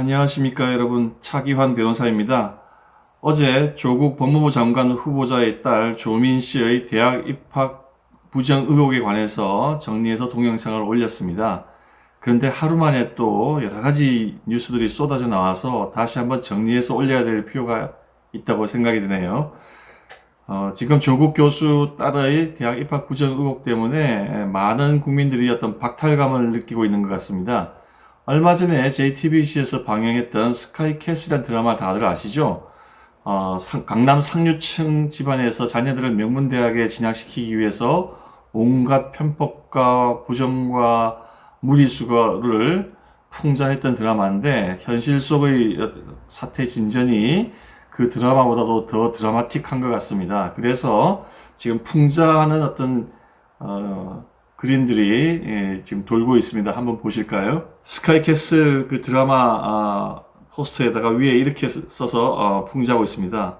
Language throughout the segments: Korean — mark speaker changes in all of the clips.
Speaker 1: 안녕하십니까 여러분, 차기환 변호사입니다. 어제 조국 법무부 장관 후보자의 딸 조민 씨의 대학 입학 부정 의혹에 관해서 정리해서 동영상을 올렸습니다. 그런데 하루 만에 또 여러 가지 뉴스들이 쏟아져 나와서 다시 한번 정리해서 올려야 될 필요가 있다고 생각이 드네요. 지금 조국 교수 딸의 대학 입학 부정 의혹 때문에 많은 국민들이 어떤 박탈감을 느끼고 있는 것 같습니다. 얼마 전에 JTBC에서 방영했던 스카이캐슬이라는 드라마 다들 아시죠? 강남 상류층 집안에서 자녀들을 명문대학에 진학시키기 위해서 온갖 편법과 부정과 무리수거를 풍자했던 드라마인데, 현실 속의 사태 진전이 그 드라마보다도 더 드라마틱한 것 같습니다. 그래서 지금 풍자하는 어떤 그림들이 지금 돌고 있습니다. 한번 보실까요? 스카이캐슬 그 드라마 포스터에다가 위에 이렇게 써서 풍자하고 있습니다.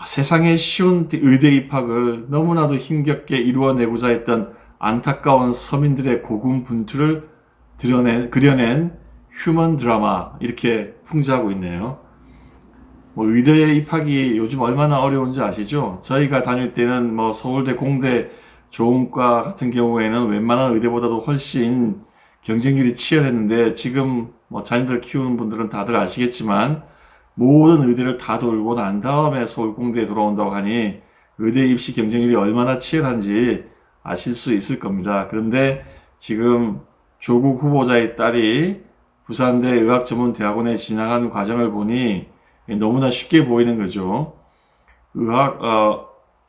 Speaker 1: 세상에 쉬운 의대 입학을 너무나도 힘겹게 이루어내고자 했던 안타까운 서민들의 고군분투를 그려낸 휴먼 드라마, 이렇게 풍자하고 있네요. 의대 입학이 요즘 얼마나 어려운지 아시죠? 저희가 다닐 때는 서울대, 공대, 조은과 같은 경우에는 웬만한 의대보다도 훨씬 경쟁률이 치열했는데, 지금 자녀들 키우는 분들은 다들 아시겠지만 모든 의대를 다 돌고 난 다음에 서울공대에 돌아온다고 하니 의대 입시 경쟁률이 얼마나 치열한지 아실 수 있을 겁니다. 그런데 지금 조국 후보자의 딸이 부산대 의학전문대학원에 진학하는 과정을 보니 너무나 쉽게 보이는 거죠.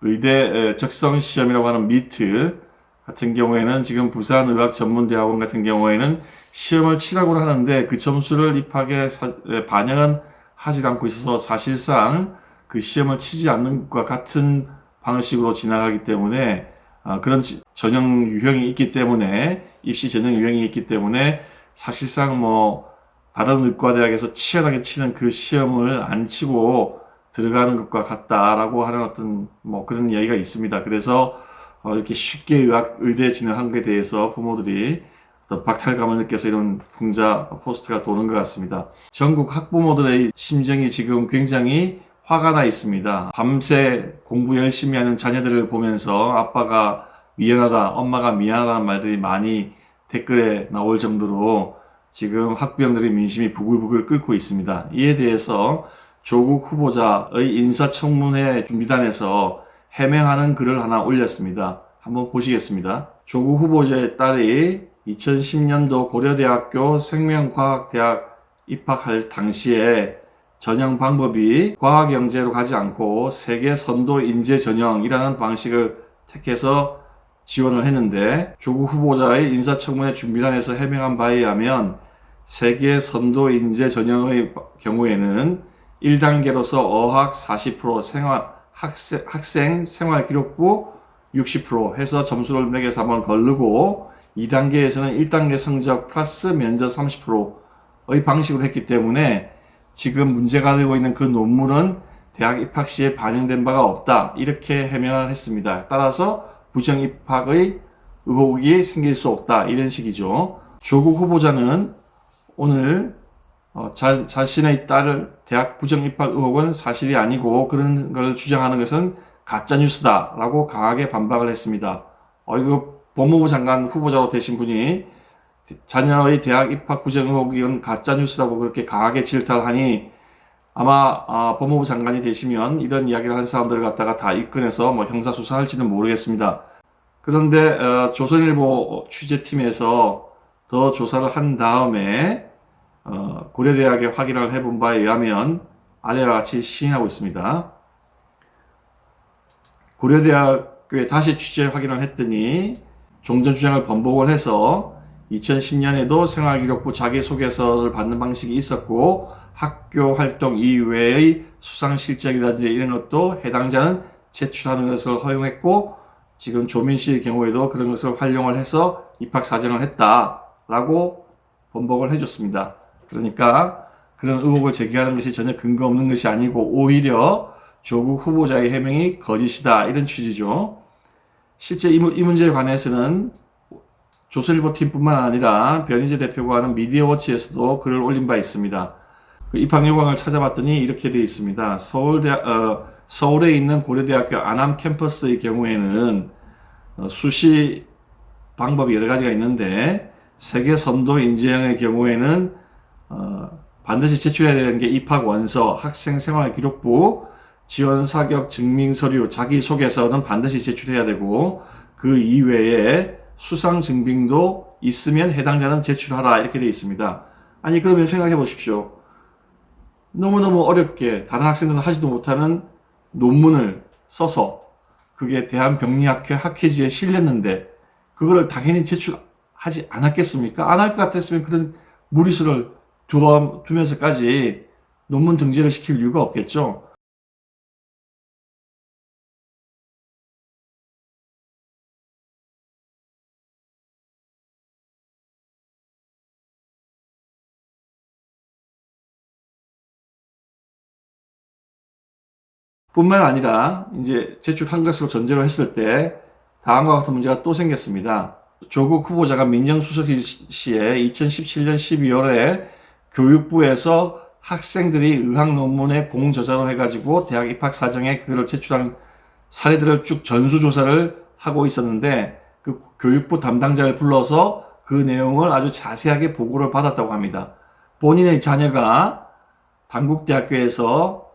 Speaker 1: 의대 적성 시험이라고 하는 미트 같은 경우에는 지금 부산의학전문대학원 같은 경우에는 시험을 치라고 하는데 그 점수를 입학에 반영은 하지 않고 있어서 사실상 그 시험을 치지 않는 것과 같은 방식으로 진학하기 때문에 그런 전형 유형이 있기 때문에, 입시 전형 유형이 있기 때문에 사실상 다른 의과대학에서 치열하게 치는 그 시험을 안 치고 들어가는 것과 같다라고 하는 어떤 그런 이야기가 있습니다. 그래서 이렇게 쉽게 의대에 진학한 것에 대해서 부모들이 어떤 박탈감을 느껴서 이런 풍자 포스트가 도는 것 같습니다. 전국 학부모들의 심정이 지금 굉장히 화가 나 있습니다. 밤새 공부 열심히 하는 자녀들을 보면서 아빠가 미안하다, 엄마가 미안하다는 말들이 많이 댓글에 나올 정도로 지금 학부형들의 민심이 부글부글 끓고 있습니다. 이에 대해서 조국 후보자의 인사청문회 준비단에서 해명하는 글을 하나 올렸습니다. 한번 보시겠습니다. 조국 후보자의 딸이 2010년도 고려대학교 생명과학대학 입학할 당시에 전형 방법이 과학영재로 가지 않고 세계 선도 인재 전형이라는 방식을 택해서 지원을 했는데, 조국 후보자의 인사청문회 준비단에서 해명한 바에 의하면 세계 선도 인재 전형의 경우에는 1단계로서 어학 40%, 학생 생활기록부 60% 해서 점수를 매겨서 한번 거르고, 2단계에서는 1단계 성적 플러스 면접 30%의 방식으로 했기 때문에 지금 문제가 되고 있는 그 논문은 대학 입학 시에 반영된 바가 없다, 이렇게 해명을 했습니다. 따라서 부정 입학의 의혹이 생길 수 없다, 이런 식이죠. 조국 후보자는 오늘 자신의 딸을 대학 부정 입학 의혹은 사실이 아니고 그런 걸 주장하는 것은 가짜뉴스다 라고 강하게 반박을 했습니다. 이거 법무부 장관 후보자로 되신 분이 자녀의 대학 입학 부정 의혹은 가짜뉴스라고 그렇게 강하게 질타를 하니, 아마 법무부 장관이 되시면 이런 이야기를 한 사람들을 갖다가 다 입건해서 형사수사할지는 모르겠습니다. 그런데 조선일보 취재팀에서 더 조사를 한 다음에 고려대학에 확인을 해본 바에 의하면 아래와 같이 시인하고 있습니다. 고려대학에 다시 취재 확인을 했더니 종전 주장을 번복을 해서 2010년에도 생활기록부 자기소개서를 받는 방식이 있었고, 학교 활동 이외의 수상 실적이라든지 이런 것도 해당자는 제출하는 것을 허용했고, 지금 조민 씨의 경우에도 그런 것을 활용을 해서 입학 사정을 했다라고 번복을 해줬습니다. 그러니까 그런 의혹을 제기하는 것이 전혀 근거 없는 것이 아니고 오히려 조국 후보자의 해명이 거짓이다, 이런 취지죠. 실제 이 문제에 관해서는 조선일보 팀뿐만 아니라 변희재 대표가 하는 미디어워치에서도 글을 올린 바 있습니다. 그 입학 요강을 찾아봤더니 이렇게 되어 있습니다. 서울에 있는 고려대학교 안암 캠퍼스의 경우에는 수시 방법이 여러 가지가 있는데, 세계 선도 인재형의 경우에는 반드시 제출해야 되는 게 입학 원서, 학생 생활 기록부, 지원 사격 증명 서류, 자기소개서는 반드시 제출해야 되고, 그 이외에 수상 증빙도 있으면 해당자는 제출하라, 이렇게 되어 있습니다. 아니, 그러면 생각해 보십시오. 너무너무 어렵게 다른 학생들은 하지도 못하는 논문을 써서 그게 대한병리학회 학회지에 실렸는데 그거를 당연히 제출하지 않았겠습니까? 안 할 것 같았으면 그런 무리수를 두면서까지 논문 등재를 시킬 이유가 없겠죠. 뿐만 아니라 이제 제출한 것으로 전제로 했을 때 다음과 같은 문제가 또 생겼습니다. 조국 후보자가 민정수석일 시에 2017년 12월에 교육부에서 학생들이 의학 논문의 공저자로 해가지고 대학 입학 사정에 그걸 제출한 사례들을 쭉 전수조사를 하고 있었는데, 그 교육부 담당자를 불러서 그 내용을 아주 자세하게 보고를 받았다고 합니다. 본인의 자녀가 단국대학교에서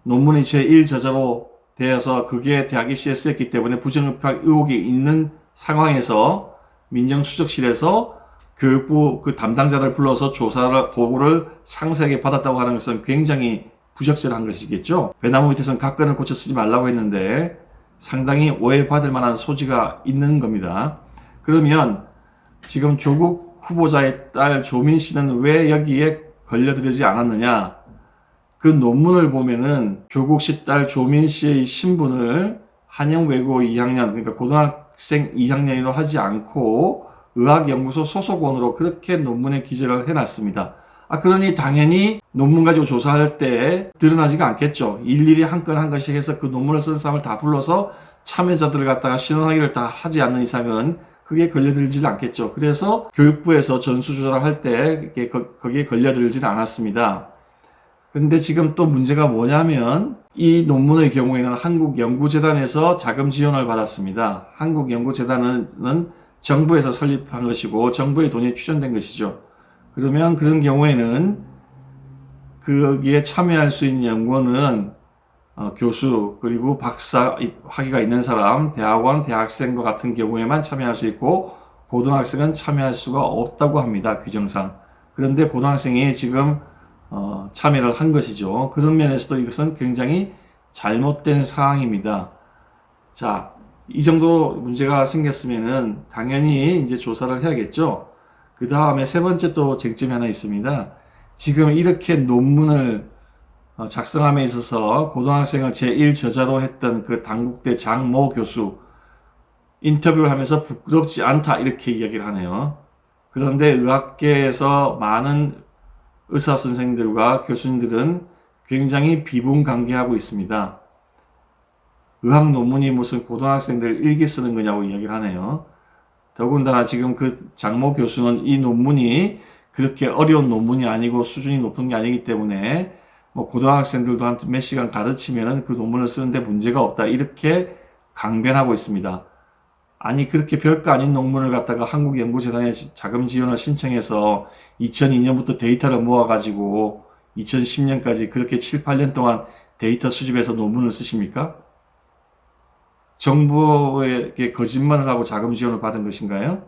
Speaker 1: 논문이 제1저자로 되어서 그게 대학 입시에 쓰였기 때문에 부정입학 의혹이 있는 상황에서 민정수석실에서 교육부 그 담당자를 불러서 보고를 상세하게 받았다고 하는 것은 굉장히 부적절한 것이겠죠. 배나무 밑에서는 각건을 고쳐 쓰지 말라고 했는데 상당히 오해받을 만한 소지가 있는 겁니다. 그러면 지금 조국 후보자의 딸 조민 씨는 왜 여기에 걸려들지 않았느냐? 그 논문을 보면은 조국 씨 딸 조민 씨의 신분을 한영외고 2학년, 그러니까 고등학생 2학년으로 하지 않고 의학연구소 소속원으로 그렇게 논문에 기재를 해놨습니다. 그러니 당연히 논문 가지고 조사할 때 드러나지가 않겠죠. 일일이 한 건 한 건씩 해서 그 논문을 쓴 사람을 다 불러서 참여자들을 갖다가 신원하기를 다 하지 않는 이상은 그게 걸려들지 않겠죠. 그래서 교육부에서 전수조사를 할 때 거기에 걸려들지는 않았습니다. 근데 지금 또 문제가 뭐냐면 이 논문의 경우에는 한국연구재단에서 자금 지원을 받았습니다. 한국연구재단은 정부에서 설립한 것이고 정부의 돈이 출연된 것이죠. 그러면 그런 경우에는 거기에 참여할 수 있는 연구원은 교수 그리고 박사 학위가 있는 사람, 대학원, 대학생과 같은 경우에만 참여할 수 있고 고등학생은 참여할 수가 없다고 합니다. 규정상. 그런데 고등학생이 지금 참여를 한 것이죠. 그런 면에서도 이것은 굉장히 잘못된 사항입니다. 자, 이 정도 문제가 생겼으면은 당연히 이제 조사를 해야겠죠. 그 다음에 세 번째 또 쟁점이 하나 있습니다. 지금 이렇게 논문을 작성함에 있어서 고등학생을 제1저자로 했던 그 단국대 장모 교수 인터뷰를 하면서 부끄럽지 않다 이렇게 이야기를 하네요. 그런데 의학계에서 많은 의사 선생님들과 교수님들은 굉장히 비분간개하고 있습니다. 의학 논문이 무슨 고등학생들 일기 쓰는 거냐고 이야기를 하네요. 더군다나 지금 그 장모 교수는 이 논문이 그렇게 어려운 논문이 아니고 수준이 높은 게 아니기 때문에 뭐 고등학생들도 한 몇 시간 가르치면은 그 논문을 쓰는데 문제가 없다 이렇게 강변하고 있습니다. 아니 그렇게 별거 아닌 논문을 갖다가 한국연구재단에 자금 지원을 신청해서 2002년부터 데이터를 모아가지고 2010년까지 그렇게 7, 8년 동안 데이터 수집해서 논문을 쓰십니까? 정부에게 거짓말을 하고 자금 지원을 받은 것인가요?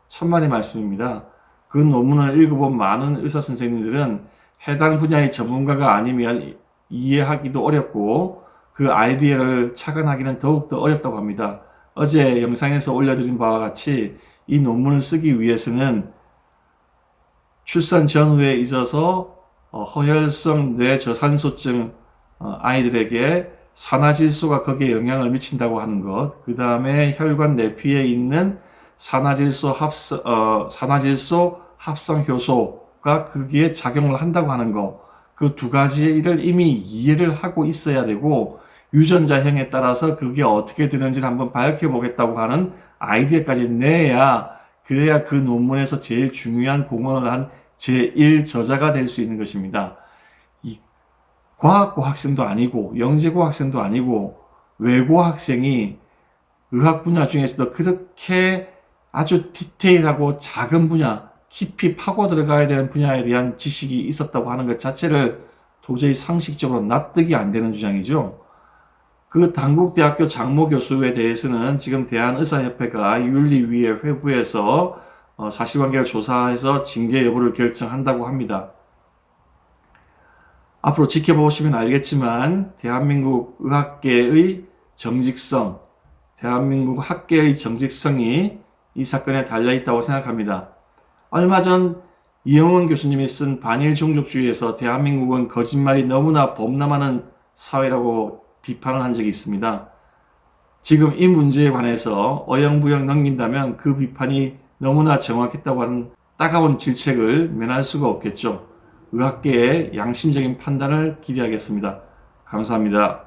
Speaker 1: 천만의 말씀입니다. 그 논문을 읽어본 많은 의사 선생님들은 해당 분야의 전문가가 아니면 이해하기도 어렵고 그 아이디어를 착안하기는 더욱더 어렵다고 합니다. 어제 영상에서 올려드린 바와 같이 이 논문을 쓰기 위해서는 출산 전후에 있어서 허혈성 뇌저산소증 아이들에게 산화질소가 거기에 영향을 미친다고 하는 것, 그 다음에 혈관 내피에 있는 산화질소 합성 효소가 거기에 작용을 한다고 하는 것, 그 두 가지를 이미 이해를 하고 있어야 되고 유전자형에 따라서 그게 어떻게 되는지를 한번 밝혀보겠다고 하는 아이디어까지 내야 그래야 그 논문에서 제일 중요한 공헌을 한 제1저자가 될 수 있는 것입니다. 과학고 학생도 아니고 영재고 학생도 아니고 외고 학생이 의학 분야 중에서도 그렇게 아주 디테일하고 작은 분야, 깊이 파고 들어가야 되는 분야에 대한 지식이 있었다고 하는 것 자체를 도저히 상식적으로 납득이 안 되는 주장이죠. 그 단국대학교 장모 교수에 대해서는 지금 대한의사협회가 윤리위에 회부해서 사실관계를 조사해서 징계 여부를 결정한다고 합니다. 앞으로 지켜보시면 알겠지만 대한민국 의학계의 정직성, 대한민국 학계의 정직성이 이 사건에 달려있다고 생각합니다. 얼마 전 이영원 교수님이 쓴 반일 종족주의에서 대한민국은 거짓말이 너무나 범람하는 사회라고 비판을 한 적이 있습니다. 지금 이 문제에 관해서 어영부영 넘긴다면 그 비판이 너무나 정확했다고 하는 따가운 질책을 면할 수가 없겠죠. 의학계의 양심적인 판단을 기대하겠습니다. 감사합니다.